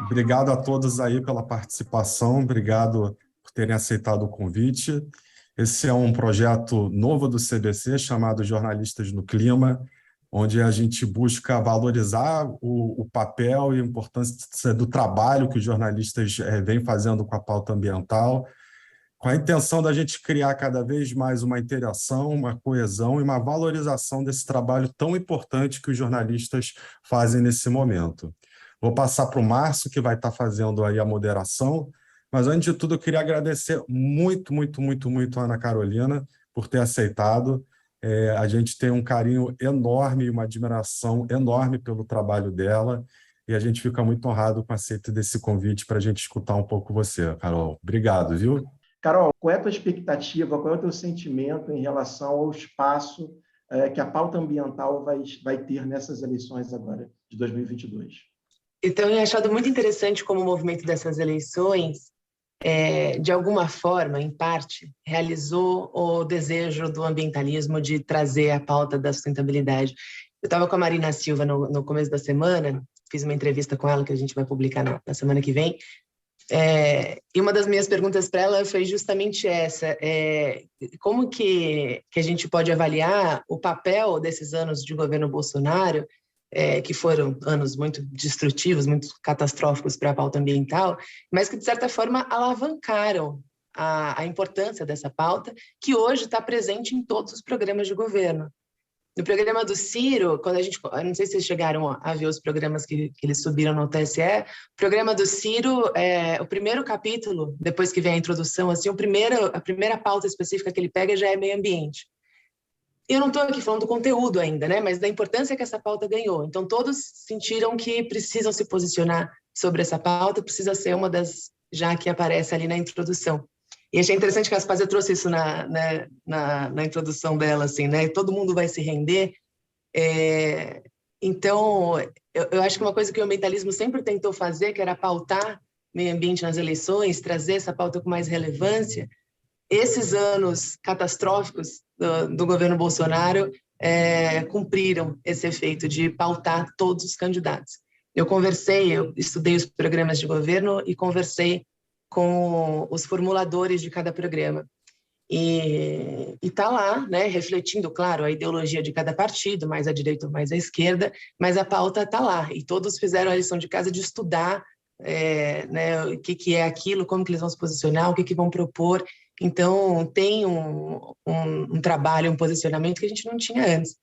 Obrigado a todos aí pela participação, obrigado por terem aceitado o convite. Esse é um projeto novo do CBC chamado Jornalistas no Clima, onde a gente busca valorizar o papel e a importância do trabalho que os jornalistas vêm fazendo com a pauta ambiental, com a intenção da gente criar cada vez mais uma interação, uma coesão e uma valorização desse trabalho tão importante que os jornalistas fazem nesse momento. Vou passar para o Márcio, que vai estar fazendo aí a moderação, mas, antes de tudo, eu queria agradecer muito a Ana Carolina por ter aceitado. A gente tem um carinho enorme e uma admiração enorme pelo trabalho dela, e a gente fica muito honrado com o aceito desse convite para a gente escutar um pouco você, Carol. Obrigado, viu? Carol, qual é a tua expectativa, qual é o teu sentimento em relação ao espaço que a pauta ambiental vai ter nessas eleições agora, de 2022? Então, eu tenho achado muito interessante como o movimento dessas eleições, de alguma forma, em parte, realizou o desejo do ambientalismo de trazer a pauta da sustentabilidade. Eu estava com a Marina Silva no começo da semana, fiz uma entrevista com ela que a gente vai publicar na semana que vem, e uma das minhas perguntas para ela foi justamente essa, como que a gente pode avaliar o papel desses anos de governo Bolsonaro, que foram anos muito destrutivos, muito catastróficos para a pauta ambiental, mas que, de certa forma, alavancaram a importância dessa pauta, que hoje está presente em todos os programas de governo. No programa do Ciro, quando eu não sei se vocês chegaram a ver os programas que eles subiram no TSE, o programa do Ciro, o primeiro capítulo, depois que vem a introdução, assim, a primeira pauta específica que ele pega já é meio ambiente. Eu não estou aqui falando do conteúdo ainda, né? Mas da importância que essa pauta ganhou. Então, todos sentiram que precisam se posicionar sobre essa pauta, precisa ser uma das já que aparece ali na introdução. E achei interessante que a Aspásia trouxe isso na introdução dela, assim, né? Todo mundo vai se render. Então, eu acho que uma coisa que o ambientalismo sempre tentou fazer, que era pautar meio ambiente nas eleições, trazer essa pauta com mais relevância, esses anos catastróficos do governo Bolsonaro cumpriram esse efeito de pautar todos os candidatos. Eu estudei os programas de governo e conversei com os formuladores de cada programa. E está lá, né, refletindo, claro, a ideologia de cada partido, mais à direita ou mais à esquerda, mas a pauta está lá. E todos fizeram a lição de casa de estudar né, o que é aquilo, como que eles vão se posicionar, o que vão propor. Então, tem um trabalho, um posicionamento que a gente não tinha antes.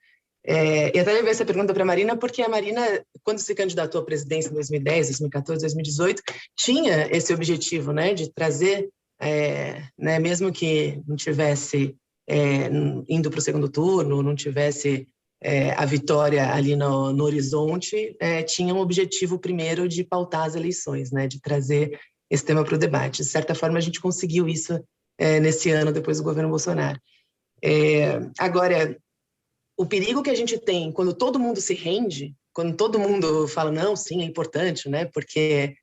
E até levei essa pergunta para a Marina, porque a Marina, quando se candidatou à presidência em 2010, 2014, 2018, tinha esse objetivo, né, de trazer, né, mesmo que não tivesse indo para o segundo turno, não tivesse a vitória ali no horizonte, tinha um objetivo primeiro de pautar as eleições, né, de trazer esse tema para o debate. De certa forma, a gente conseguiu isso nesse ano, depois do governo Bolsonaro. Agora, o perigo que a gente tem quando todo mundo se rende, quando todo mundo fala, não, sim, é importante, né? Porque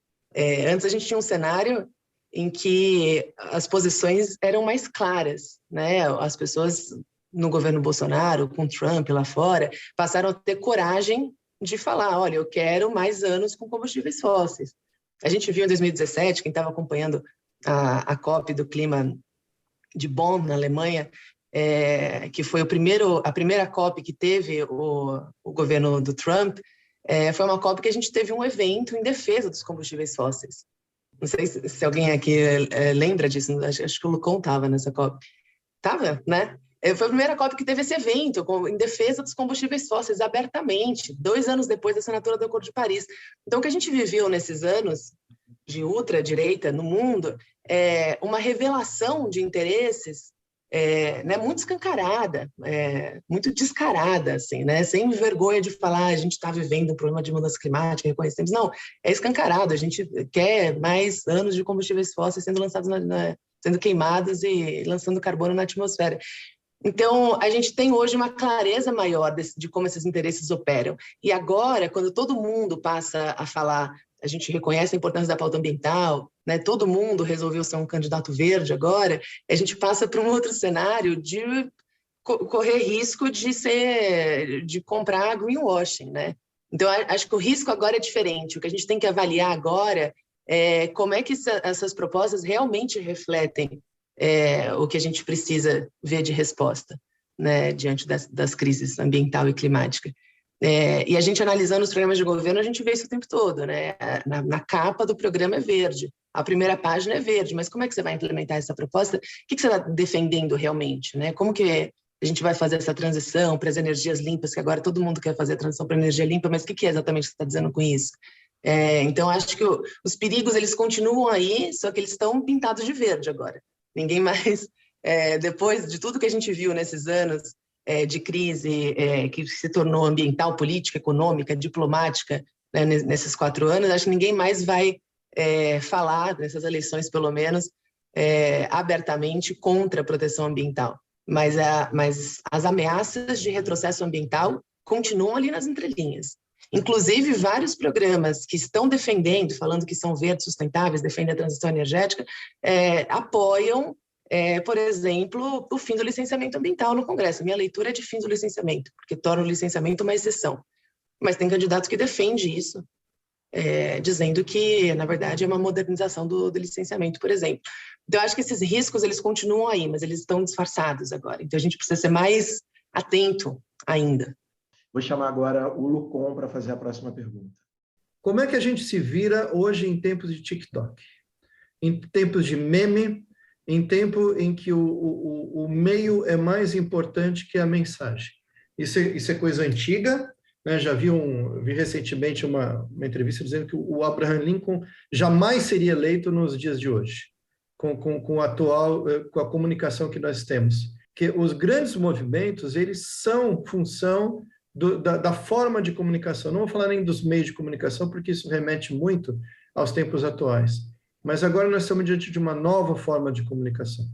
antes a gente tinha um cenário em que as posições eram mais claras, né? As pessoas no governo Bolsonaro, com Trump lá fora, passaram a ter coragem de falar, olha, eu quero mais anos com combustíveis fósseis. A gente viu em 2017, quem estava acompanhando a COP do clima de Bonn, na Alemanha, que foi a primeira COP que teve o governo do Trump, foi uma COP que a gente teve um evento em defesa dos combustíveis fósseis. Não sei se alguém aqui lembra disso, acho que o Lucon estava nessa COP. Estava, né? Foi a primeira COP que teve esse evento em defesa dos combustíveis fósseis abertamente, 2 anos depois da assinatura do Acordo de Paris. Então, o que a gente viveu nesses anos de ultradireita no mundo é uma revelação de interesses né, muito escancarada, muito descarada, assim, né, sem vergonha de falar a gente está vivendo um problema de mudança climática, reconhecemos. Não, é escancarado, a gente quer mais anos de combustíveis fósseis sendo lançados, sendo queimados e lançando carbono na atmosfera. Então, a gente tem hoje uma clareza maior de como esses interesses operam. E agora, quando todo mundo passa a falar, a gente reconhece a importância da pauta ambiental, né? Todo mundo resolveu ser um candidato verde agora, a gente passa para um outro cenário de correr risco de comprar greenwashing, né? Então, acho que o risco agora é diferente. O que a gente tem que avaliar agora é como é que essas propostas realmente refletem o que a gente precisa ver de resposta, né, diante das crises ambiental e climática. E a gente analisando os programas de governo, a gente vê isso o tempo todo, né? Na capa do programa é verde, a primeira página é verde, mas como é que você vai implementar essa proposta? O que você está defendendo realmente, né? Como que a gente vai fazer essa transição para as energias limpas, que agora todo mundo quer fazer a transição para a energia limpa, mas o que é exatamente que você está dizendo com isso? Então, acho que os perigos, eles continuam aí, só que eles estão pintados de verde agora. Ninguém mais, depois de tudo que a gente viu nesses anos de crise, que se tornou ambiental, política, econômica, diplomática, né, nesses 4 anos, acho que ninguém mais vai falar, nessas eleições pelo menos, abertamente contra a proteção ambiental. Mas as ameaças de retrocesso ambiental continuam ali nas entrelinhas. Inclusive, vários programas que estão defendendo, falando que são verdes, sustentáveis, defendem a transição energética, apoiam, por exemplo, o fim do licenciamento ambiental no Congresso. Minha leitura é de fim do licenciamento, porque torna o licenciamento uma exceção. Mas tem candidato que defende isso, dizendo que, na verdade, é uma modernização do licenciamento, por exemplo. Então, eu acho que esses riscos, eles continuam aí, mas eles estão disfarçados agora. Então, a gente precisa ser mais atento ainda. Vou chamar agora o Lucon para fazer a próxima pergunta. Como é que a gente se vira hoje em tempos de TikTok? Em tempos de meme, em tempo em que o meio é mais importante que a mensagem. Isso é coisa antiga, né? Já vi recentemente uma entrevista dizendo que o Abraham Lincoln jamais seria eleito nos dias de hoje, com a comunicação que nós temos. Que os grandes movimentos, eles são função da forma de comunicação. Não vou falar nem dos meios de comunicação, porque isso remete muito aos tempos atuais. Mas agora nós estamos diante de uma nova forma de comunicação.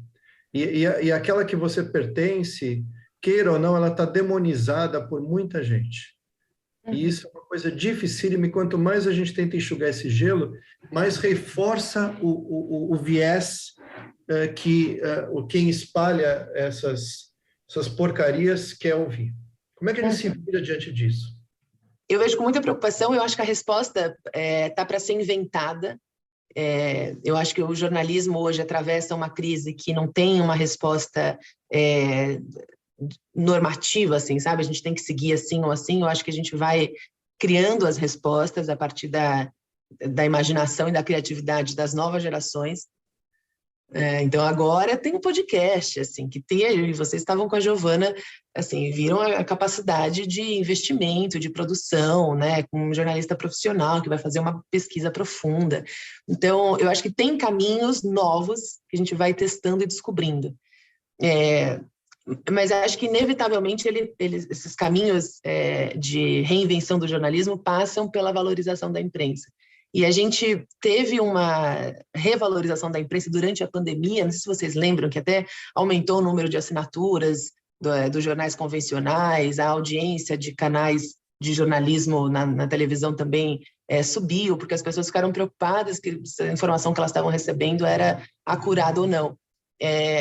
E aquela que você pertence, queira ou não, ela está demonizada por muita gente. E isso é uma coisa dificílima, e quanto mais a gente tenta enxugar esse gelo, mais reforça o viés que quem espalha essas porcarias quer ouvir. Como é que a gente se vira diante disso? Eu vejo com muita preocupação, eu acho que a resposta está para ser inventada. Eu acho que o jornalismo hoje atravessa uma crise que não tem uma resposta normativa, assim, sabe? A gente tem que seguir assim ou assim. Eu acho que a gente vai criando as respostas a partir da imaginação e da criatividade das novas gerações. Então, agora tem um podcast, assim, que tem, e vocês estavam com a Giovana, assim, viram a capacidade de investimento, de produção, né, com um jornalista profissional que vai fazer uma pesquisa profunda. Então, eu acho que tem caminhos novos que a gente vai testando e descobrindo. Mas acho que, inevitavelmente, esses caminhos de reinvenção do jornalismo passam pela valorização da imprensa. E a gente teve uma revalorização da imprensa durante a pandemia, não sei se vocês lembram, que até aumentou o número de assinaturas dos jornais convencionais, a audiência de canais de jornalismo na televisão também subiu, porque as pessoas ficaram preocupadas que a informação que elas estavam recebendo era acurada ou não.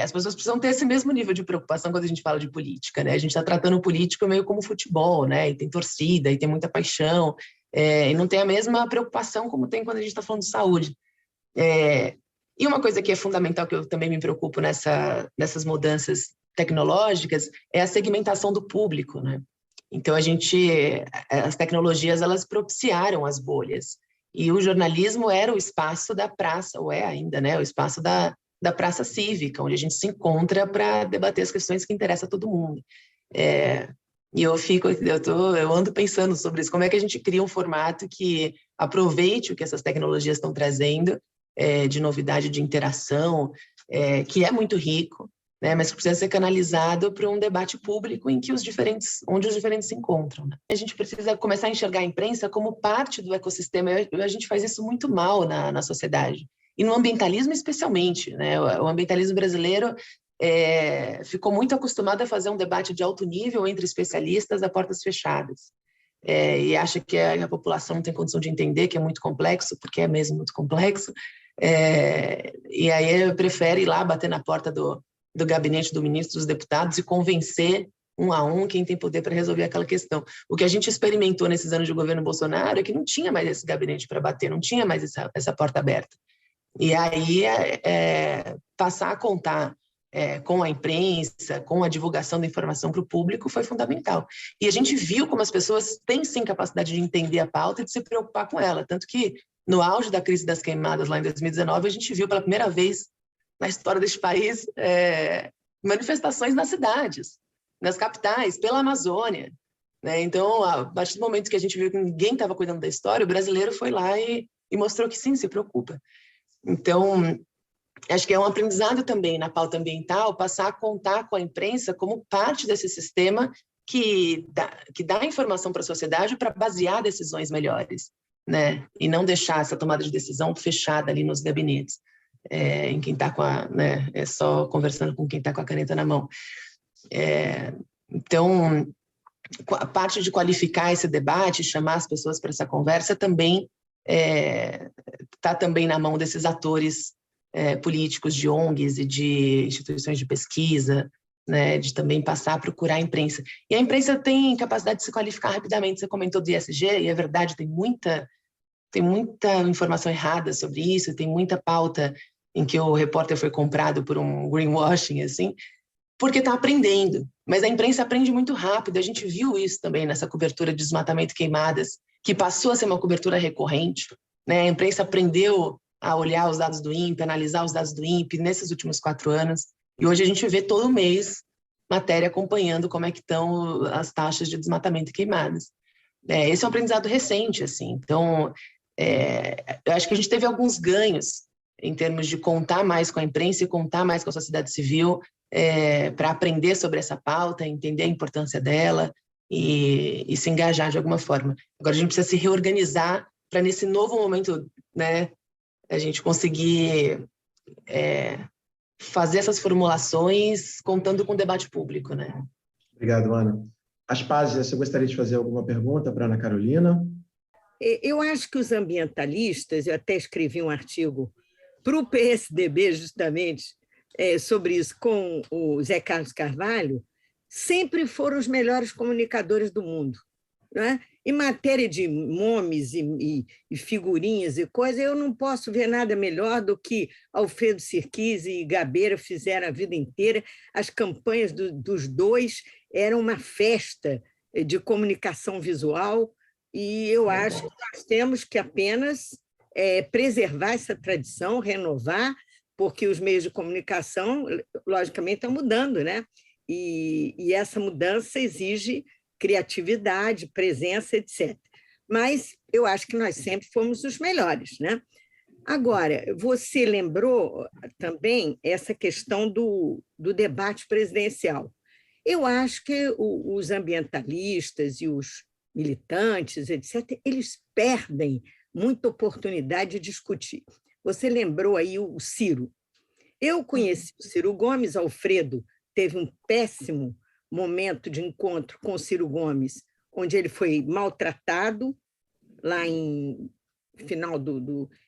As pessoas precisam ter esse mesmo nível de preocupação quando a gente fala de política, né? A gente está tratando o político meio como futebol, né? E tem torcida, e tem muita paixão, e não tem a mesma preocupação como tem quando a gente está falando de saúde. E uma coisa que é fundamental, que eu também me preocupo nessas mudanças tecnológicas, é a segmentação do público, né? Então, as tecnologias, elas propiciaram as bolhas. E o jornalismo era o espaço da praça, ou é ainda, né? O espaço da praça cívica, onde a gente se encontra para debater as questões que interessam a todo mundo. E eu ando pensando sobre isso, como é que a gente cria um formato que aproveite o que essas tecnologias estão trazendo, de novidade, de interação, que é muito rico, né, mas que precisa ser canalizado para um debate público onde os diferentes se encontram, né? A gente precisa começar a enxergar a imprensa como parte do ecossistema. A gente faz isso muito mal na sociedade. E no ambientalismo especialmente, né? O ambientalismo brasileiro ficou muito acostumado a fazer um debate de alto nível entre especialistas a portas fechadas. E acha que a população não tem condição de entender, que é muito complexo, porque é mesmo muito complexo. E aí prefere ir lá bater na porta do gabinete do ministro, dos deputados, e convencer um a um, quem tem poder para resolver aquela questão. O que a gente experimentou nesses anos de governo Bolsonaro é que não tinha mais esse gabinete para bater, não tinha mais essa porta aberta. E aí passar a contar com a imprensa, com a divulgação da informação para o público foi fundamental. E a gente viu como as pessoas têm sim capacidade de entender a pauta e de se preocupar com ela, tanto que no auge da crise das queimadas lá em 2019, a gente viu pela primeira vez na história deste país manifestações nas cidades, nas capitais, pela Amazônia, né? Então, a partir do momento que a gente viu que ninguém estava cuidando da história, o brasileiro foi lá e mostrou que sim, se preocupa. Então, acho que é um aprendizado também na pauta ambiental, passar a contar com a imprensa como parte desse sistema que dá informação para a sociedade para basear decisões melhores, né? E não deixar essa tomada de decisão fechada ali nos gabinetes, em quem está só conversando com quem está com a caneta na mão. Então, a parte de qualificar esse debate, chamar as pessoas para essa conversa também está também na mão desses atores políticos, de ONGs e de instituições de pesquisa, né, de também passar a procurar a imprensa. E a imprensa tem capacidade de se qualificar rapidamente. Você comentou do ISG, e é verdade, tem muita informação errada sobre isso, tem muita pauta em que o repórter foi comprado por um greenwashing, assim, porque está aprendendo. Mas a imprensa aprende muito rápido, a gente viu isso também nessa cobertura de desmatamento e queimadas, que passou a ser uma cobertura recorrente, né? A imprensa aprendeu a olhar os dados do INPE, analisar os dados do INPE nesses últimos 4 anos, e hoje a gente vê todo mês matéria acompanhando como é que estão as taxas de desmatamento e queimadas. Esse é um aprendizado recente, assim. Então, eu acho que a gente teve alguns ganhos em termos de contar mais com a imprensa e contar mais com a sociedade civil para aprender sobre essa pauta, entender a importância dela e se engajar de alguma forma. Agora a gente precisa se reorganizar para, nesse novo momento, né, a gente conseguir fazer essas formulações contando com o debate público, né? Obrigado, Ana. Aspásia, você gostaria de fazer alguma pergunta para a Ana Carolina? Eu acho que os ambientalistas, eu até escrevi um artigo para o PSDB, justamente, sobre isso, com o Zé Carlos Carvalho, sempre foram os melhores comunicadores do mundo, né? Em matéria de nomes e figurinhas e coisas, eu não posso ver nada melhor do que Alfredo Sirquis e Gabeira fizeram a vida inteira. As campanhas dos dois eram uma festa de comunicação visual, e eu acho que nós temos que apenas preservar essa tradição, renovar, porque os meios de comunicação, logicamente, estão mudando, né? E essa mudança exige criatividade, presença, etc. Mas eu acho que nós sempre fomos os melhores, né? Agora, você lembrou também essa questão do debate presidencial. Eu acho que os ambientalistas e os militantes, etc., eles perdem muita oportunidade de discutir. Você lembrou aí o Ciro. Eu conheci o Ciro Gomes, Alfredo teve um péssimo momento de encontro com o Ciro Gomes, onde ele foi maltratado, lá em final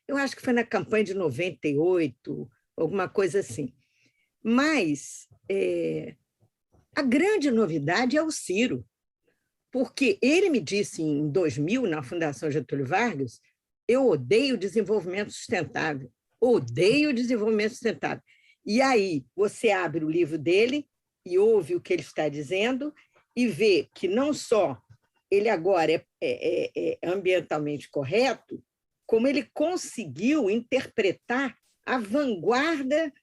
eu acho que foi na campanha de 98, alguma coisa assim. Mas a grande novidade é o Ciro, porque ele me disse em 2000, na Fundação Getúlio Vargas, eu odeio o desenvolvimento sustentável, odeio o desenvolvimento sustentável. E aí você abre o livro dele e ouve o que ele está dizendo e vê que não só ele agora é ambientalmente correto, como ele conseguiu interpretar a vanguarda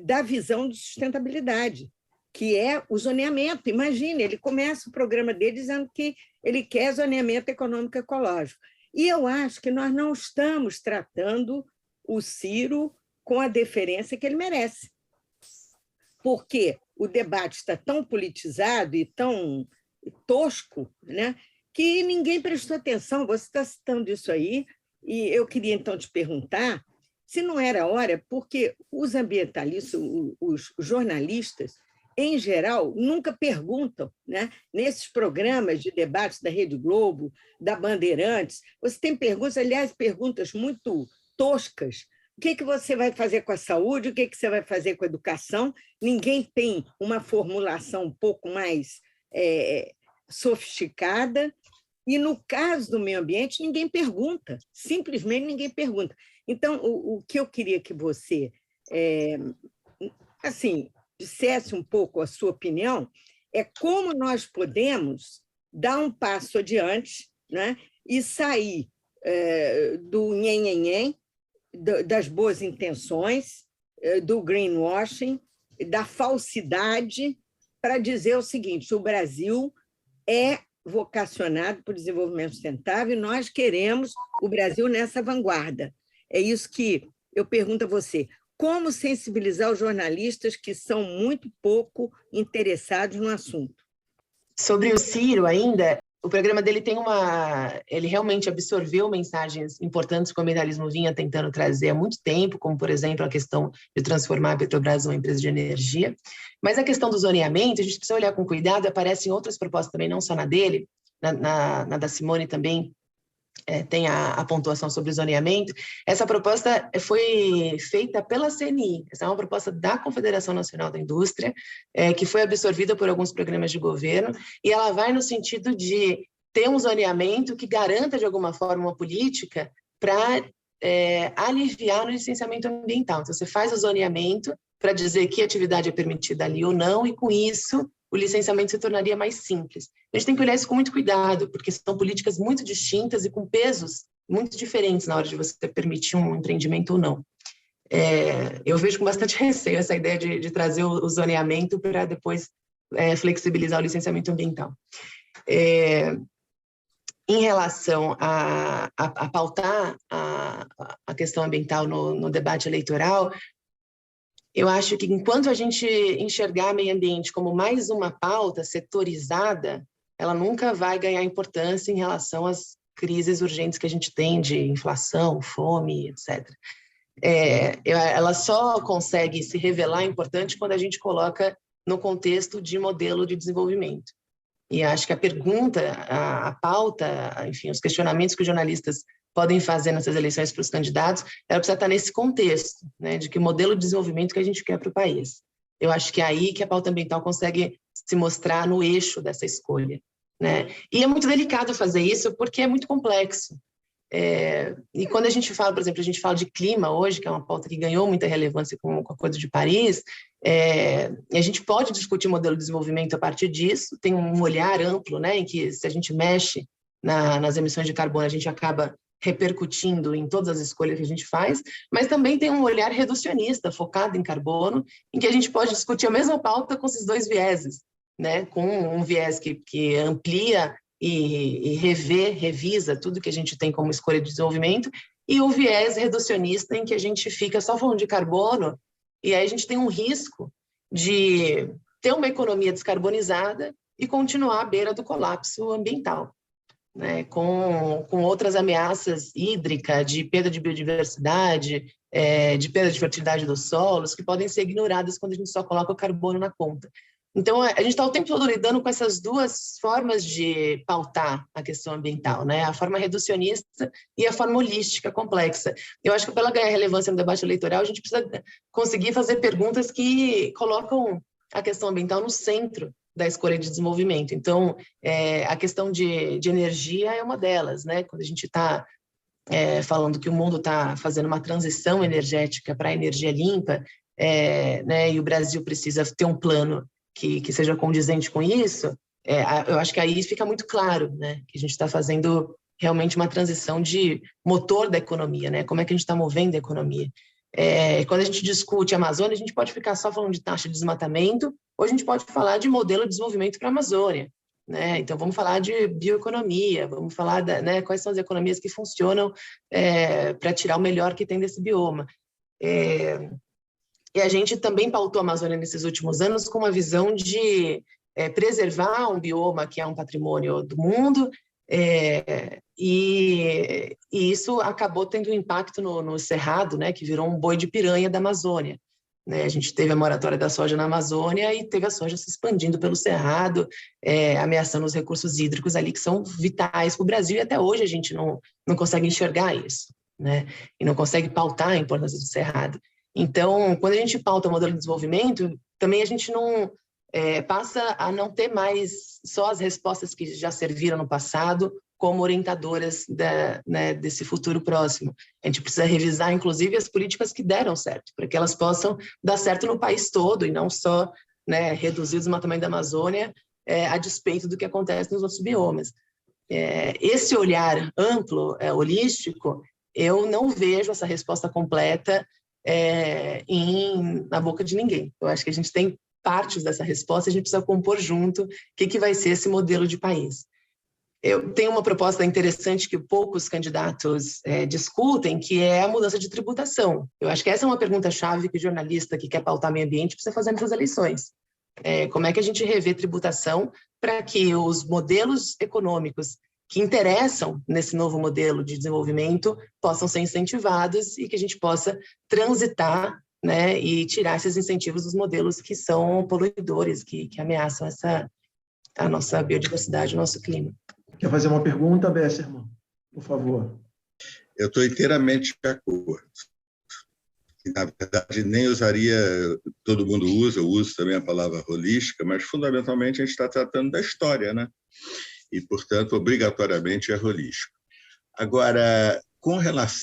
da visão de sustentabilidade, que é o zoneamento. Imagine, ele começa o programa dele dizendo que ele quer zoneamento econômico ecológico. E eu acho que nós não estamos tratando o Ciro com a deferência que ele merece, porque o debate está tão politizado e tão tosco, né, que ninguém prestou atenção. Você está citando isso aí, e eu queria, então, te perguntar se não era hora, porque os ambientalistas, os jornalistas, em geral, nunca perguntam, né? Nesses programas de debates da Rede Globo, da Bandeirantes, você tem perguntas, aliás, perguntas muito toscas, o que você vai fazer com a saúde, o que você vai fazer com a educação. Ninguém tem uma formulação um pouco mais sofisticada. E, no caso do meio ambiente, ninguém pergunta, simplesmente ninguém pergunta. Então, o que eu queria que você assim, dissesse um pouco a sua opinião é como nós podemos dar um passo adiante, né, e sair do nhen-nhen-nhen, das boas intenções, do greenwashing, da falsidade, para dizer o seguinte: o Brasil é vocacionado para o desenvolvimento sustentável e nós queremos o Brasil nessa vanguarda. É isso que eu pergunto a você. Como sensibilizar os jornalistas que são muito pouco interessados no assunto? Sobre o Ciro ainda, o programa dele ele realmente absorveu mensagens importantes que o ambientalismo vinha tentando trazer há muito tempo, como, por exemplo, a questão de transformar a Petrobras numa empresa de energia. Mas a questão do zoneamento, a gente precisa olhar com cuidado, aparecem outras propostas também, não só na dele, na da Simone também, tem a pontuação sobre o zoneamento. Essa proposta foi feita pela CNI, essa é uma proposta da Confederação Nacional da Indústria, que foi absorvida por alguns programas de governo, e ela vai no sentido de ter um zoneamento que garanta, de alguma forma, uma política para aliviar no licenciamento ambiental. Então, você faz o zoneamento para dizer que atividade é permitida ali ou não, e com isso o licenciamento se tornaria mais simples. A gente tem que olhar isso com muito cuidado, porque são políticas muito distintas e com pesos muito diferentes na hora de você permitir um empreendimento ou não. Eu vejo com bastante receio essa ideia de trazer o zoneamento para depois flexibilizar o licenciamento ambiental. Em relação a pautar a questão ambiental no debate eleitoral, eu acho que enquanto a gente enxergar meio ambiente como mais uma pauta setorizada, ela nunca vai ganhar importância em relação às crises urgentes que a gente tem de inflação, fome, etc. Ela só consegue se revelar importante quando a gente coloca no contexto de modelo de desenvolvimento. E acho que a pergunta, a pauta, enfim, os questionamentos que os jornalistas podem fazer nessas eleições para os candidatos, ela precisa estar nesse contexto, né, de que modelo de desenvolvimento que a gente quer para o país. Eu acho que é aí que a pauta ambiental consegue se mostrar no eixo dessa escolha, né? E é muito delicado fazer isso porque é muito complexo. E quando a gente fala, por exemplo, a gente fala de clima hoje, que é uma pauta que ganhou muita relevância com a Acordo de Paris, a gente pode discutir modelo de desenvolvimento a partir disso, tem um olhar amplo, né, em que se a gente mexe nas emissões de carbono, a gente acaba repercutindo em todas as escolhas que a gente faz, mas também tem um olhar reducionista, focado em carbono, em que a gente pode discutir a mesma pauta com esses dois vieses, né? Com um viés que amplia e revisa tudo que a gente tem como escolha de desenvolvimento, e o viés reducionista, em que a gente fica só falando de carbono, e aí a gente tem um risco de ter uma economia descarbonizada e continuar à beira do colapso ambiental, né, com outras ameaças hídricas, de perda de biodiversidade, de perda de fertilidade dos solos, que podem ser ignoradas quando a gente só coloca o carbono na conta. Então, a gente está o tempo todo lidando com essas duas formas de pautar a questão ambiental, né? A forma reducionista e a forma holística, complexa. Eu acho que, para ela ganhar relevância no debate eleitoral, a gente precisa conseguir fazer perguntas que colocam a questão ambiental no centro da escolha de desenvolvimento. Então, a questão de energia é uma delas, né? Quando a gente está falando que o mundo está fazendo uma transição energética para a energia limpa, né? E o Brasil precisa ter um plano que seja condizente com isso, eu acho que aí fica muito claro, né? Que a gente está fazendo realmente uma transição de motor da economia, né? Como é que a gente está movendo a economia? Quando a gente discute a Amazônia, a gente pode ficar só falando de taxa de desmatamento, ou a gente pode falar de modelo de desenvolvimento para a Amazônia, né? Então, vamos falar de bioeconomia, vamos falar né, quais são as economias que funcionam para tirar o melhor que tem desse bioma. E a gente também pautou a Amazônia nesses últimos anos com uma visão de preservar um bioma que é um patrimônio do mundo, e isso acabou tendo um impacto no Cerrado, né, que virou um boi de piranha da Amazônia, né? A gente teve a moratória da soja na Amazônia e teve a soja se expandindo pelo Cerrado, ameaçando os recursos hídricos ali que são vitais para o Brasil, e até hoje a gente não consegue enxergar isso, né? E não consegue pautar a importância do Cerrado. Então, quando a gente pauta o modelo de desenvolvimento, também a gente não passa a não ter mais só as respostas que já serviram no passado como orientadoras desse futuro próximo. A gente precisa revisar, inclusive, as políticas que deram certo, para que elas possam dar certo no país todo e não só, né, reduzidos no tamanho da Amazônia, a despeito do que acontece nos outros biomas. Esse olhar amplo, holístico, eu não vejo essa resposta completa na boca de ninguém. Eu acho que a gente tem partes dessa resposta, a gente precisa compor junto o que vai ser esse modelo de país. Eu tenho uma proposta interessante que poucos candidatos discutem, que é a mudança de tributação. Eu acho que essa é uma pergunta-chave que o jornalista que quer pautar meio ambiente precisa fazer nessas eleições. Como é que a gente revê tributação para que os modelos econômicos que interessam nesse novo modelo de desenvolvimento possam ser incentivados e que a gente possa transitar, né, e tirar esses incentivos dos modelos que são poluidores, que ameaçam a nossa biodiversidade, o nosso clima. Quer fazer uma pergunta, Besserman? Por favor. Eu estou inteiramente de acordo. Na verdade, nem usaria, todo mundo usa, eu uso também a palavra holística, mas fundamentalmente a gente está tratando da história, né? E, portanto, obrigatoriamente é holístico. Agora,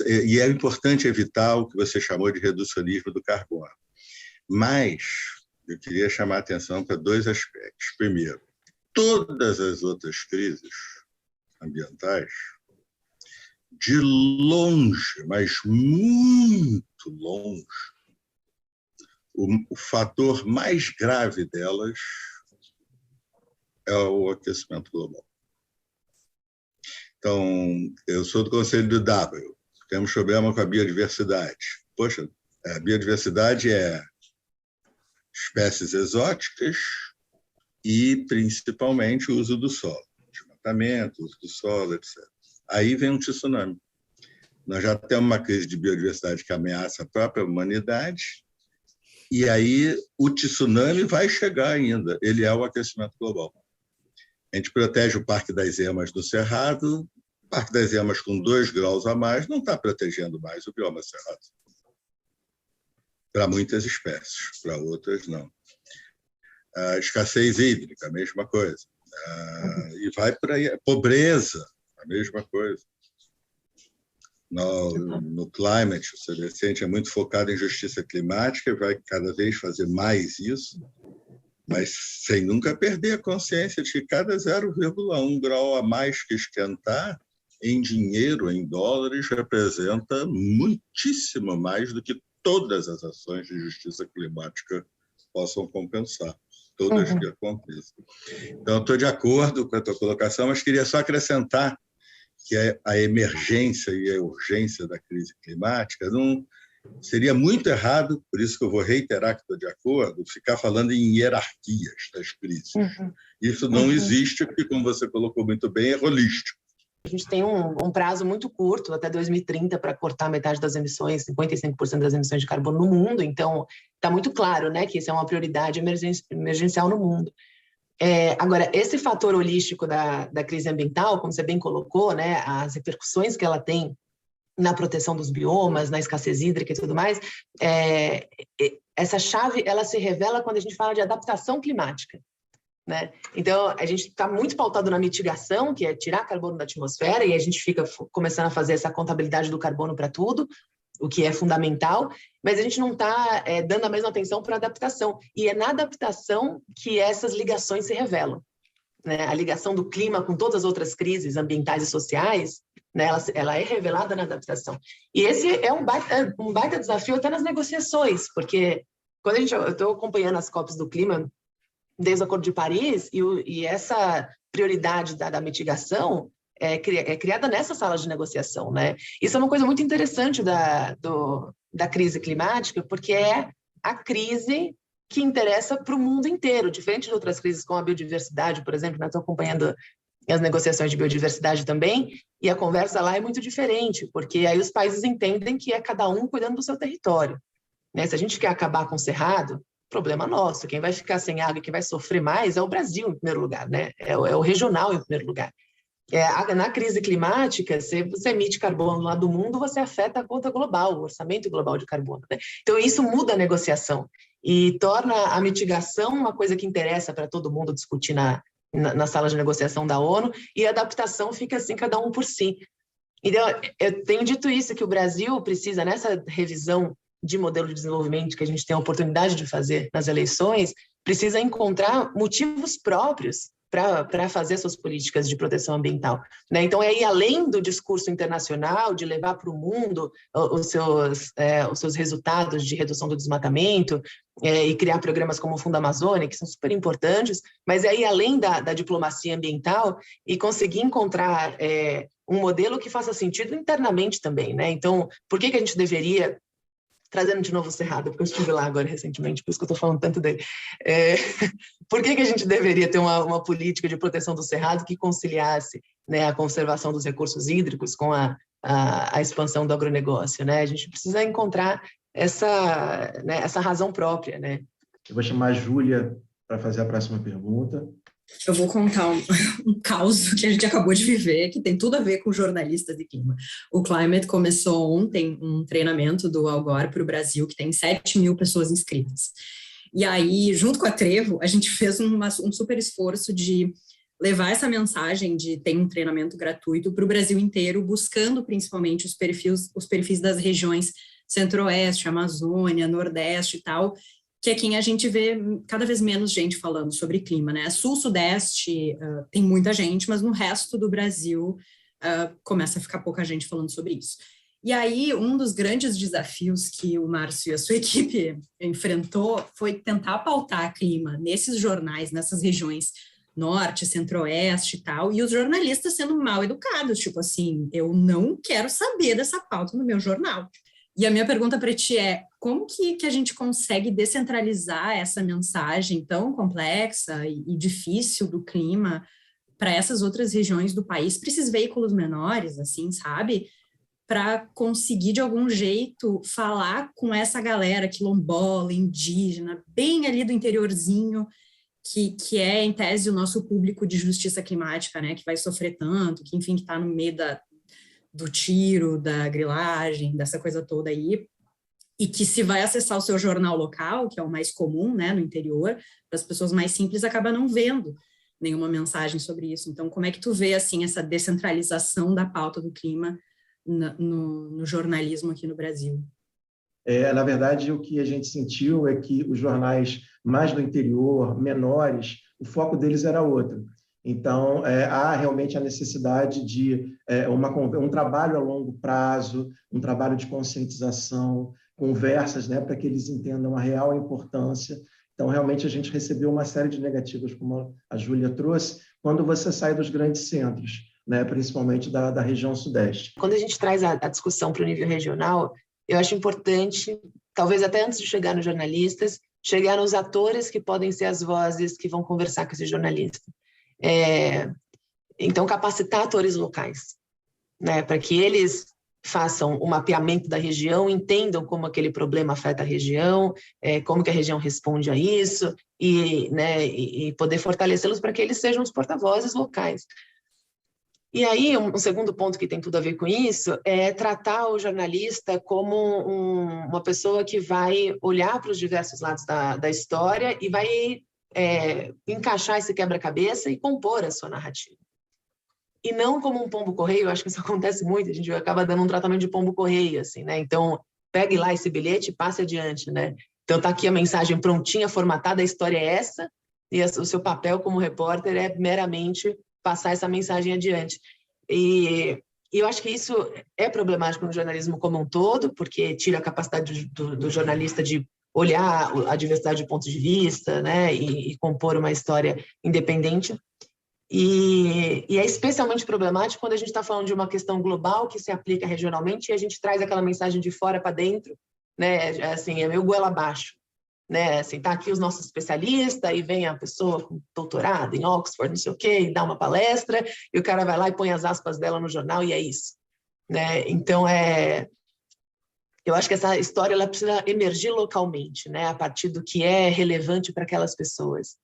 e é importante evitar o que você chamou de reducionismo do carbono. Mas eu queria chamar a atenção para dois aspectos. Primeiro, todas as outras crises ambientais, de longe, mas muito longe, o fator mais grave delas é o aquecimento global. Então, eu sou do Conselho do W, temos problema com a biodiversidade. Poxa, a biodiversidade é espécies exóticas e, principalmente, o uso do solo, desmatamento, uso do solo, etc. Aí vem um tsunami. Nós já temos uma crise de biodiversidade que ameaça a própria humanidade, e aí o tsunami vai chegar ainda. Ele é o aquecimento global. A gente protege o Parque das Emas do Cerrado, o Parque das Emas com 2 graus a mais não está protegendo mais o bioma cerrado. Para muitas espécies, para outras não. A escassez hídrica, a mesma coisa. E vai para aí. Pobreza, a mesma coisa. No Climate, o CDC é muito focado em justiça climática e vai cada vez fazer mais isso, mas sem nunca perder a consciência de que cada 0,1 grau a mais que esquentar, em dinheiro, em dólares, representa muitíssimo mais do que todas as ações de justiça climática possam compensar, todas que aconteçam. Então, estou de acordo com a tua colocação, mas queria só acrescentar que a emergência e a urgência da crise climática não seria muito errado, por isso que eu vou reiterar que estou de acordo, ficar falando em hierarquias das crises. Isso não existe, porque, como você colocou muito bem, é holístico. A gente tem um prazo muito curto, até 2030, para cortar metade das emissões, 55% das emissões de carbono no mundo, então está muito claro, né, que isso é uma prioridade emergencial no mundo. Agora, esse fator holístico da crise ambiental, como você bem colocou, né, as repercussões que ela tem na proteção dos biomas, na escassez hídrica e tudo mais, essa chave ela se revela quando a gente fala de adaptação climática, né? Então, a gente está muito pautado na mitigação, que é tirar carbono da atmosfera, e a gente fica começando a fazer essa contabilidade do carbono para tudo, o que é fundamental, mas a gente não está dando a mesma atenção para a adaptação. E é na adaptação que essas ligações se revelam, né? A ligação do clima com todas as outras crises ambientais e sociais, né? Ela é revelada na adaptação. E esse é um baita desafio até nas negociações, porque quando eu estou acompanhando as COPs do clima, desde o Acordo de Paris, e essa prioridade da mitigação é criada nessa sala de negociação, né? Isso é uma coisa muito interessante da crise climática, porque é a crise que interessa para o mundo inteiro, diferente de outras crises como a biodiversidade, por exemplo. Nós estamos acompanhando as negociações de biodiversidade também, e a conversa lá é muito diferente, porque aí os países entendem que é cada um cuidando do seu território, né? Se a gente quer acabar com o cerrado, problema nosso. Quem vai ficar sem água e quem vai sofrer mais é o Brasil, em primeiro lugar, né? É o regional, em primeiro lugar. Na crise climática, se você emite carbono lá do mundo, você afeta a conta global, o orçamento global de carbono, né? Então, isso muda a negociação e torna a mitigação uma coisa que interessa para todo mundo discutir na sala de negociação da ONU, e a adaptação fica assim, cada um por si. Então, eu tenho dito isso, que o Brasil precisa, nessa revisão de modelo de desenvolvimento que a gente tem a oportunidade de fazer nas eleições, precisa encontrar motivos próprios para fazer suas políticas de proteção ambiental, né? Então, é ir além do discurso internacional, de levar para o mundo os seus resultados de redução do desmatamento, e criar programas como o Fundo Amazônia, que são super importantes, mas é ir além da diplomacia ambiental e conseguir encontrar um modelo que faça sentido internamente também, né? Então, por que a gente deveria... Trazendo de novo o Cerrado, porque eu estive lá agora recentemente, por isso que eu estou falando tanto dele. Por que a gente deveria ter uma política de proteção do Cerrado que conciliasse, né, a conservação dos recursos hídricos com a expansão do agronegócio, né? A gente precisa encontrar essa razão própria, né? Eu vou chamar a Júlia para fazer a próxima pergunta. Eu vou contar um caos que a gente acabou de viver, que tem tudo a ver com jornalistas de clima. O Climate começou ontem um treinamento do Al Gore para o Brasil, que tem 7.000 pessoas inscritas. E aí, junto com a Trevo, a gente fez um super esforço de levar essa mensagem de ter um treinamento gratuito para o Brasil inteiro, buscando principalmente os perfis das regiões Centro-Oeste, Amazônia, Nordeste e tal, que é quem a gente vê cada vez menos gente falando sobre clima, né? Sul-Sudeste tem muita gente, mas no resto do Brasil começa a ficar pouca gente falando sobre isso. E aí, um dos grandes desafios que o Márcio e a sua equipe enfrentou foi tentar pautar clima nesses jornais, nessas regiões Norte, Centro-Oeste e tal, e os jornalistas sendo mal educados, tipo assim, eu não quero saber dessa pauta no meu jornal. E a minha pergunta para ti é, como que a gente consegue descentralizar essa mensagem tão complexa e difícil do clima para essas outras regiões do país, para esses veículos menores, assim, sabe? Para conseguir, de algum jeito, falar com essa galera quilombola, indígena, bem ali do interiorzinho, que é, em tese, o nosso público de justiça climática, né? Que vai sofrer tanto, que, enfim, que está no meio do tiro, da grilagem, dessa coisa toda aí, e que se vai acessar o seu jornal local, que é o mais comum, né, no interior, para as pessoas mais simples, acaba não vendo nenhuma mensagem sobre isso. Então, como é que tu vê, assim, essa descentralização da pauta do clima no jornalismo aqui no Brasil? Na verdade, o que a gente sentiu é que os jornais mais do interior, menores, o foco deles era outro. Então, há realmente a necessidade de um trabalho a longo prazo, um trabalho de conscientização, conversas, né, para que eles entendam a real importância. Então, realmente, a gente recebeu uma série de negativas, como a Júlia trouxe, quando você sai dos grandes centros, né, principalmente da região Sudeste. Quando a gente traz a discussão para o nível regional, eu acho importante, talvez até antes de chegar nos jornalistas, chegar nos atores que podem ser as vozes que vão conversar com esse jornalista. Então, capacitar atores locais, né, para que eles façam o mapeamento da região, entendam como aquele problema afeta a região, como que a região responde a isso, e poder fortalecê-los para que eles sejam os porta-vozes locais. E aí, um segundo ponto que tem tudo a ver com isso é tratar o jornalista como uma pessoa que vai olhar para os diversos lados da história e vai encaixar esse quebra-cabeça e compor a sua narrativa. E não como um pombo-correio, eu acho que isso acontece muito, a gente acaba dando um tratamento de pombo-correio, assim, né? Então, pegue lá esse bilhete e passe adiante, né? Então, tá aqui a mensagem prontinha, formatada, a história é essa, e o seu papel como repórter é meramente passar essa mensagem adiante. E eu acho que isso é problemático no jornalismo como um todo, porque tira a capacidade do jornalista de olhar a diversidade de pontos de vista, né, e compor uma história independente. E é especialmente problemático quando a gente está falando de uma questão global que se aplica regionalmente e a gente traz aquela mensagem de fora para dentro, né, assim, é meio goela abaixo, né, assim, tá aqui os nossos especialistas e vem a pessoa com doutorado em Oxford, não sei o quê, e dá uma palestra e o cara vai lá e põe as aspas dela no jornal e é isso, né? Então, eu acho que essa história ela precisa emergir localmente, né, a partir do que é relevante para aquelas pessoas.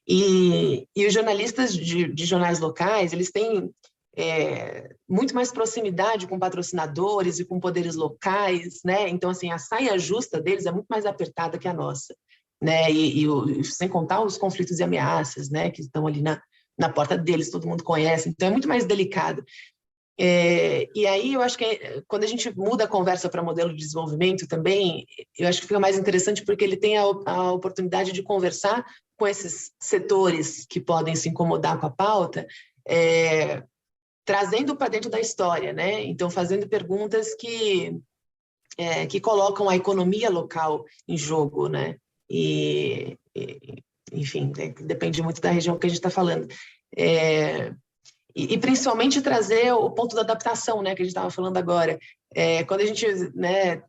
E os jornalistas de jornais locais, eles têm muito mais proximidade com patrocinadores e com poderes locais, né? Então, assim, a saia justa deles é muito mais apertada que a nossa, né? Sem contar os conflitos e ameaças, né? Que estão ali na porta deles, todo mundo conhece, então é muito mais delicado. E aí eu acho que quando a gente muda a conversa para modelo de desenvolvimento também, eu acho que fica mais interessante porque ele tem a oportunidade de conversar com esses setores que podem se incomodar com a pauta, trazendo para dentro da história, né? Então, fazendo perguntas que colocam a economia local em jogo, né? Enfim, depende muito da região que a gente está falando. E principalmente trazer o ponto da adaptação, né, que a gente estava falando agora. Quando a gente, né,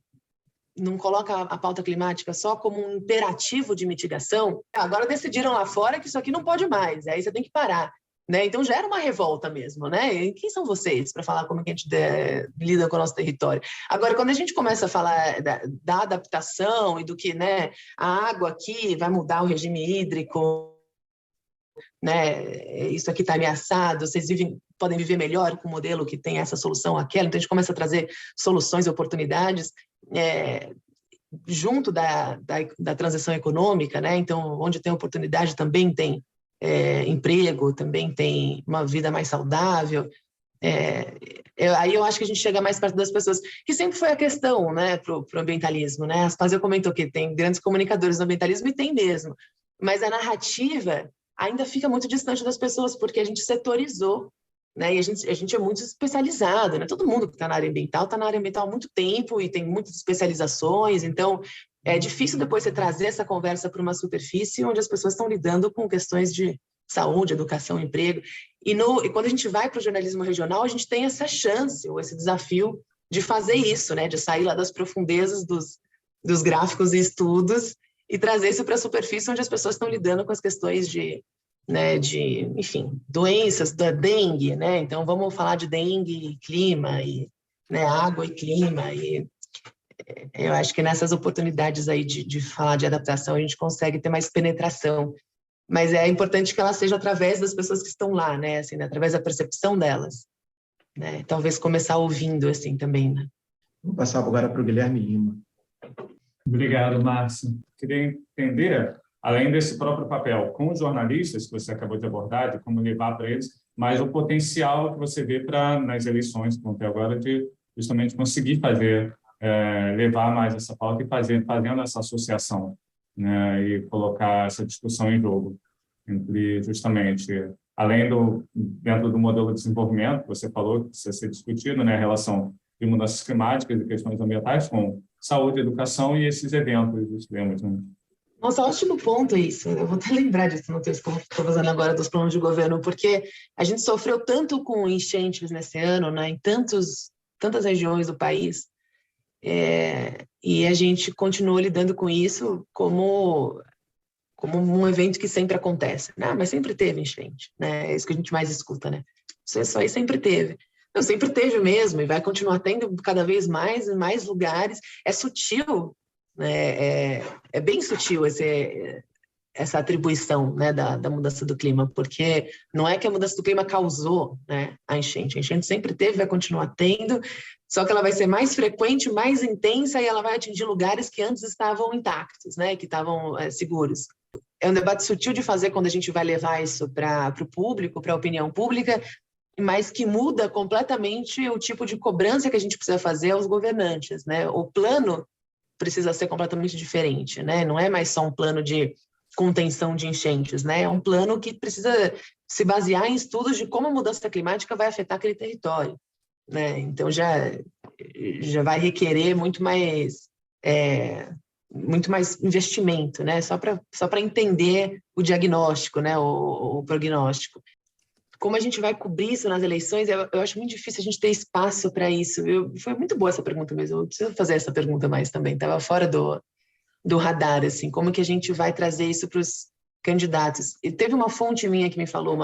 não coloca a pauta climática só como um imperativo de mitigação, agora decidiram lá fora que isso aqui não pode mais, aí você tem que parar. Né? Então gera uma revolta mesmo, né? E quem são vocês para falar como que a gente lida com o nosso território? Agora, quando a gente começa a falar da adaptação e do que, né, a água aqui vai mudar o regime hídrico, né? Isso aqui está ameaçado, vocês podem viver melhor com o modelo que tem essa solução, aquela. Então a gente começa a trazer soluções e oportunidades junto da transição econômica, né? Então, onde tem oportunidade também tem emprego, também tem uma vida mais saudável. Aí eu acho que a gente chega mais perto das pessoas, que sempre foi a questão, né, para o ambientalismo, né? Aspásia comentou que tem grandes comunicadores do ambientalismo, e tem mesmo, mas a narrativa ainda fica muito distante das pessoas, porque a gente setorizou, né? E a gente é muito especializado, né? Todo mundo que está na área ambiental está na área ambiental há muito tempo e tem muitas especializações, então é difícil depois você trazer essa conversa para uma superfície onde as pessoas estão lidando com questões de saúde, educação, emprego. E quando a gente vai para o jornalismo regional, a gente tem essa chance, ou esse desafio de fazer isso, né? De sair lá das profundezas dos gráficos e estudos e trazer isso para a superfície onde as pessoas estão lidando com as questões enfim, doenças, da dengue, né? Então, vamos falar de dengue e clima, né, água e clima, e eu acho que nessas oportunidades aí de falar de adaptação, a gente consegue ter mais penetração. Mas é importante que ela seja através das pessoas que estão lá, né? Assim, né? Através da percepção delas. Né? Talvez começar ouvindo, assim, também, né? Vou passar agora para o Guilherme Lima. Obrigado, Márcio. Queria entender, além desse próprio papel com os jornalistas que você acabou de abordar, de como levar para eles, mas o potencial que você vê nas eleições que vão ter agora de justamente conseguir levar mais essa pauta e fazendo essa associação, né, e colocar essa discussão em jogo entre justamente, dentro do modelo de desenvolvimento que você falou, que precisa ser discutido, né, a relação de mudanças climáticas e questões ambientais com saúde, educação e esses eventos extremos, né? Nossa, ótimo ponto isso. Eu vou até lembrar disso no texto que eu estou fazendo agora dos planos de governo, porque a gente sofreu tanto com enchentes nesse ano, né, em tantas regiões do país, e a gente continuou lidando com isso como um evento que sempre acontece. Mas sempre teve enchente, né? É isso que a gente mais escuta, né? Isso aí sempre teve. Não, sempre teve mesmo, e vai continuar tendo cada vez mais em mais lugares. É sutil, né? É bem sutil essa atribuição, né, da mudança do clima, porque não é que a mudança do clima causou, né, a enchente sempre teve, vai continuar tendo, só que ela vai ser mais frequente, mais intensa, e ela vai atingir lugares que antes estavam intactos, né, que estavam seguros. É um debate sutil de fazer quando a gente vai levar isso para o público, para a opinião pública, mas que muda completamente o tipo de cobrança que a gente precisa fazer aos governantes, né? O plano precisa ser completamente diferente, né? Não é mais só um plano de contenção de enchentes, né? É um plano que precisa se basear em estudos de como a mudança climática vai afetar aquele território, né? Então já vai requerer muito mais investimento, né? Só para entender o diagnóstico, né? O prognóstico. Como a gente vai cobrir isso nas eleições, eu acho muito difícil a gente ter espaço para isso. Foi muito boa essa pergunta mesmo. Eu preciso fazer essa pergunta mais também. Estava fora do radar, assim, como que a gente vai trazer isso para os candidatos. E teve uma fonte minha que me falou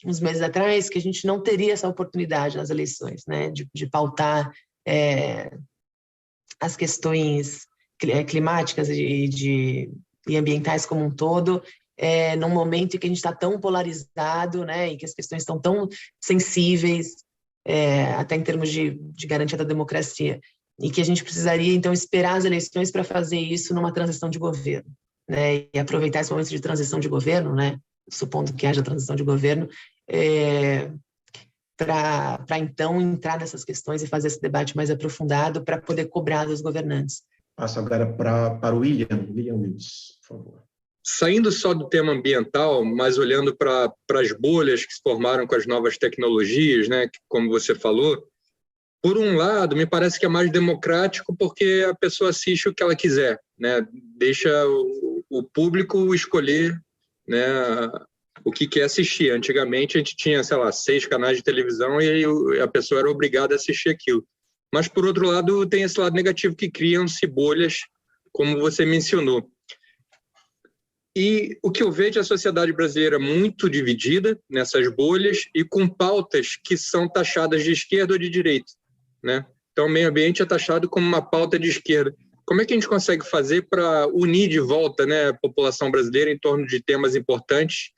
uns meses atrás que a gente não teria essa oportunidade nas eleições, né, de pautar as questões climáticas e ambientais como um todo, num momento em que a gente está tão polarizado, né, e que as questões estão tão sensíveis, até em termos de garantia da democracia, e que a gente precisaria, então, esperar as eleições para fazer isso numa transição de governo, né, e aproveitar esse momento de transição de governo, né, supondo que haja transição de governo, para então entrar nessas questões e fazer esse debate mais aprofundado para poder cobrar dos governantes. Passo agora para o William Wills, por favor. Saindo só do tema ambiental, mas olhando para as bolhas que se formaram com as novas tecnologias, né, que, como você falou, por um lado, me parece que é mais democrático porque a pessoa assiste o que ela quiser, né, deixa o público escolher, né, o que quer assistir. Antigamente, a gente tinha, sei lá, 6 canais de televisão e a pessoa era obrigada a assistir aquilo. Mas, por outro lado, tem esse lado negativo que criam-se bolhas, como você mencionou. E o que eu vejo é a sociedade brasileira muito dividida nessas bolhas e com pautas que são taxadas de esquerda ou de direita, né? Então, o meio ambiente é taxado como uma pauta de esquerda. Como é que a gente consegue fazer para unir de volta, né, a população brasileira em torno de temas importantes,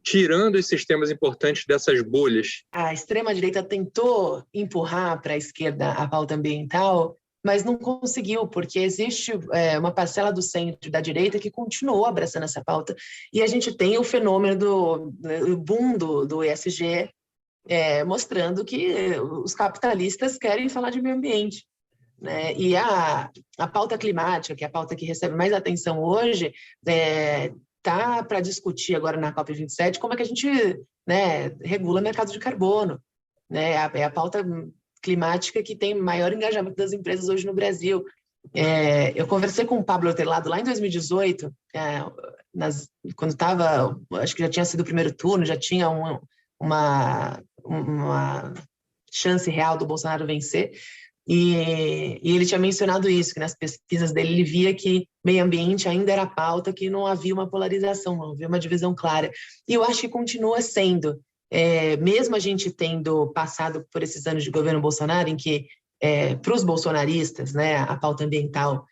tirando esses temas importantes dessas bolhas? A extrema-direita tentou empurrar para a esquerda a pauta ambiental, mas não conseguiu, porque existe uma parcela do centro da direita que continuou abraçando essa pauta, e a gente tem o fenômeno do boom do ESG, mostrando que os capitalistas querem falar de meio ambiente, né? E a pauta climática, que é a pauta que recebe mais atenção hoje, está para discutir agora na COP27 como é que a gente, né, regula o mercado de carbono, né? É a pauta climática que tem maior engajamento das empresas hoje no Brasil. Eu conversei com o Pablo Hortelado lá em 2018, quando estava, acho que já tinha sido o primeiro turno, já tinha uma chance real do Bolsonaro vencer, e ele tinha mencionado isso, que nas pesquisas dele ele via que meio ambiente ainda era pauta, que não havia uma polarização, não havia uma divisão clara. E eu acho que continua sendo, mesmo a gente tendo passado por esses anos de governo Bolsonaro, em que, para os bolsonaristas, né, a pauta ambiental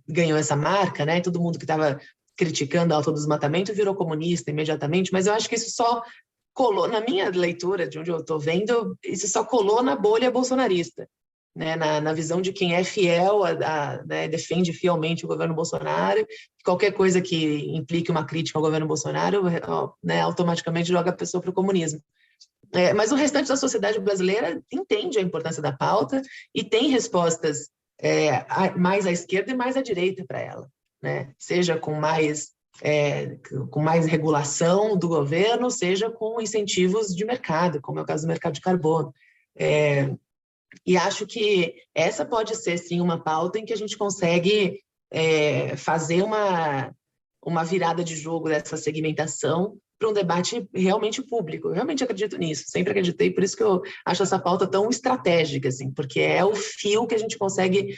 ganhou essa marca, né, todo mundo que estava criticando o autodesmatamento virou comunista imediatamente, mas eu acho que isso só colou, na minha leitura, de onde eu estou vendo, isso só colou na bolha bolsonarista, né, na visão de quem é fiel, né, defende fielmente o governo Bolsonaro, qualquer coisa que implique uma crítica ao governo Bolsonaro, né, automaticamente joga a pessoa para o comunismo. Mas o restante da sociedade brasileira entende a importância da pauta e tem respostas mais à esquerda e mais à direita para ela, né? Seja com mais regulação do governo, seja com incentivos de mercado, como é o caso do mercado de carbono. E acho que essa pode ser, sim, uma pauta em que a gente consegue fazer uma virada de jogo dessa segmentação para um debate realmente público. Eu realmente acredito nisso, sempre acreditei, por isso que eu acho essa pauta tão estratégica, assim, porque é o fio que a gente consegue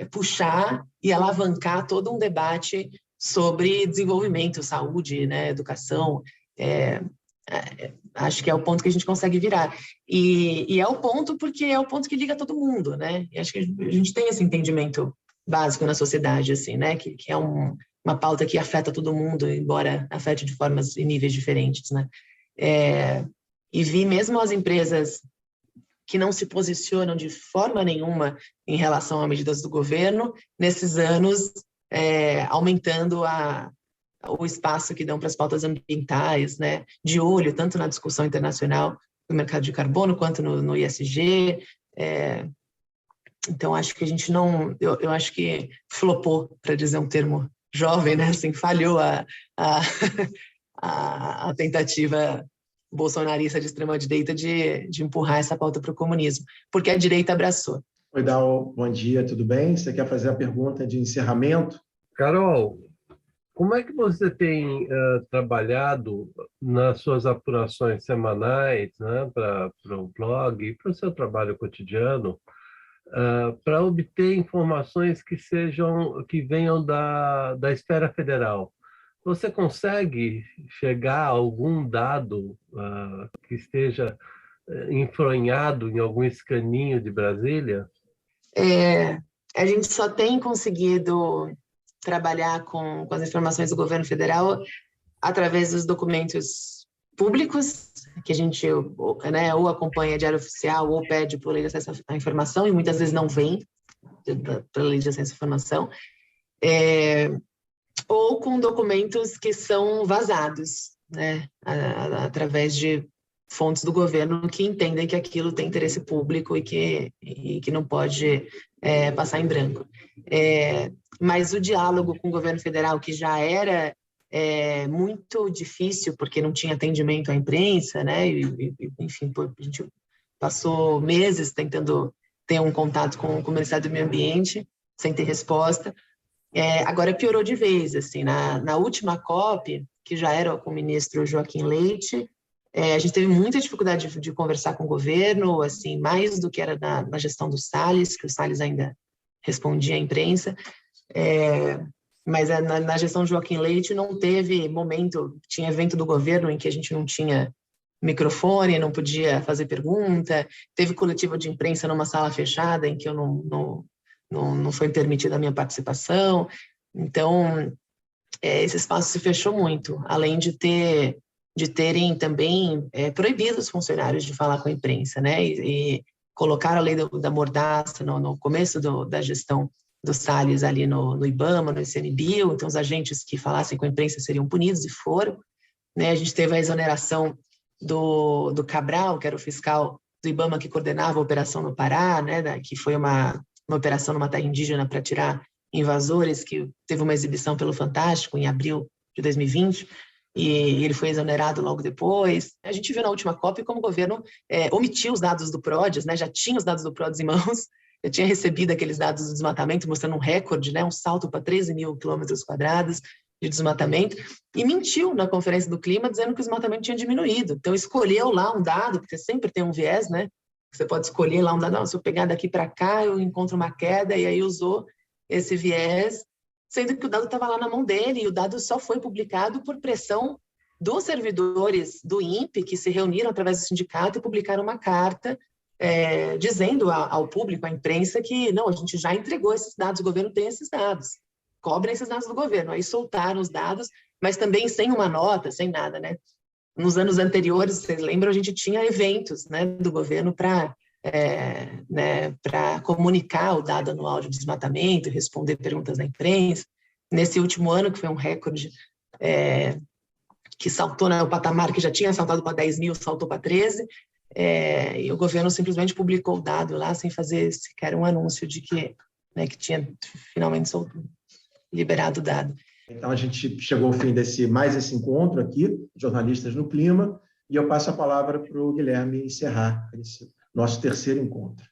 puxar e alavancar todo um debate sobre desenvolvimento, saúde, né, educação. Acho que é o ponto que a gente consegue virar. E é o ponto porque é o ponto que liga todo mundo, né? E acho que a gente tem esse entendimento básico na sociedade, assim, né? Que é uma pauta que afeta todo mundo, embora afete de formas e níveis diferentes, né? E vi mesmo as empresas que não se posicionam de forma nenhuma em relação a medidas do governo, nesses anos, aumentando o espaço que dão para as pautas ambientais, né? De olho tanto na discussão internacional do mercado de carbono, quanto no ESG. Então, acho que a gente não... Eu acho que flopou, para dizer um termo jovem, né? Assim, falhou a tentativa bolsonarista de extrema-direita de empurrar essa pauta para o comunismo, porque a direita abraçou. Oi, Dal, bom dia, tudo bem? Você quer fazer a pergunta de encerramento? Carol, como é que você tem trabalhado nas suas apurações semanais, né, para o blog e para o seu trabalho cotidiano, para obter informações que venham da esfera federal? Você consegue chegar a algum dado que esteja enfronhado em algum escaninho de Brasília? A gente só tem conseguido trabalhar com as informações do governo federal através dos documentos públicos, que a gente, né, ou acompanha Diário Oficial ou pede por lei de acesso à informação, e muitas vezes não vem pela lei de acesso à informação, ou com documentos que são vazados, né, através de fontes do governo que entendem que aquilo tem interesse público e que não pode passar em branco. Mas o diálogo com o governo federal, que já era muito difícil, porque não tinha atendimento à imprensa, né? Enfim, a gente passou meses tentando ter um contato com o Ministério do Meio Ambiente, sem ter resposta. Agora piorou de vez, assim, na última COP, que já era com o ministro Joaquim Leite, a gente teve muita dificuldade de conversar com o governo, assim, mais do que era na gestão do Salles, que o Salles ainda respondia à imprensa, mas na gestão do Joaquim Leite não teve momento, tinha evento do governo em que a gente não tinha microfone, não podia fazer pergunta, teve coletiva de imprensa numa sala fechada em que eu não foi permitida a minha participação, então esse espaço se fechou muito, além de terem também proibido os funcionários de falar com a imprensa, né? E colocaram a lei da mordaça no começo da gestão do Salles ali no IBAMA, no ICMBio, então os agentes que falassem com a imprensa seriam punidos e foram, né? A gente teve a exoneração do Cabral, que era o fiscal do IBAMA que coordenava a operação no Pará, né? Que foi uma operação numa terra indígena para tirar invasores, que teve uma exibição pelo Fantástico em abril de 2020, e ele foi exonerado logo depois. A gente viu na última COP como o governo omitiu os dados do PRODES, né? Já tinha os dados do PRODES em mãos, já tinha recebido aqueles dados do desmatamento, mostrando um recorde, né? Um salto para 13 mil quilômetros quadrados de desmatamento, e mentiu na Conferência do Clima, dizendo que o desmatamento tinha diminuído. Então, escolheu lá um dado, porque sempre tem um viés, né? Você pode escolher lá um dado, se eu pegar daqui para cá, eu encontro uma queda, e aí usou esse viés, sendo que o dado estava lá na mão dele, e o dado só foi publicado por pressão dos servidores do INPE, que se reuniram através do sindicato e publicaram uma carta dizendo ao público, à imprensa, que não, a gente já entregou esses dados, o governo tem esses dados, cobrem esses dados do governo. Aí soltaram os dados, mas também sem uma nota, sem nada, né? Nos anos anteriores, vocês lembram, a gente tinha eventos, né, do governo para comunicar o dado anual de desmatamento, responder perguntas da imprensa. Nesse último ano, que foi um recorde que saltou, né, o patamar que já tinha saltado para 10 mil, saltou para 13, e o governo simplesmente publicou o dado lá, sem fazer sequer um anúncio de que tinha finalmente liberado o dado. Então, a gente chegou ao fim mais esse encontro aqui, Jornalistas no Clima, e eu passo a palavra para o Guilherme encerrar esse nosso terceiro encontro.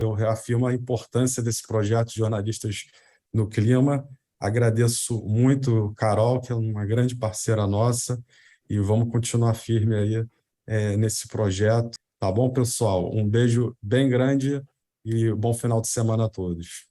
Eu reafirmo a importância desse projeto de Jornalistas no Clima. Agradeço muito, Carol, que é uma grande parceira nossa, e vamos continuar firme aí nesse projeto. Tá bom, pessoal? Um beijo bem grande e bom final de semana a todos.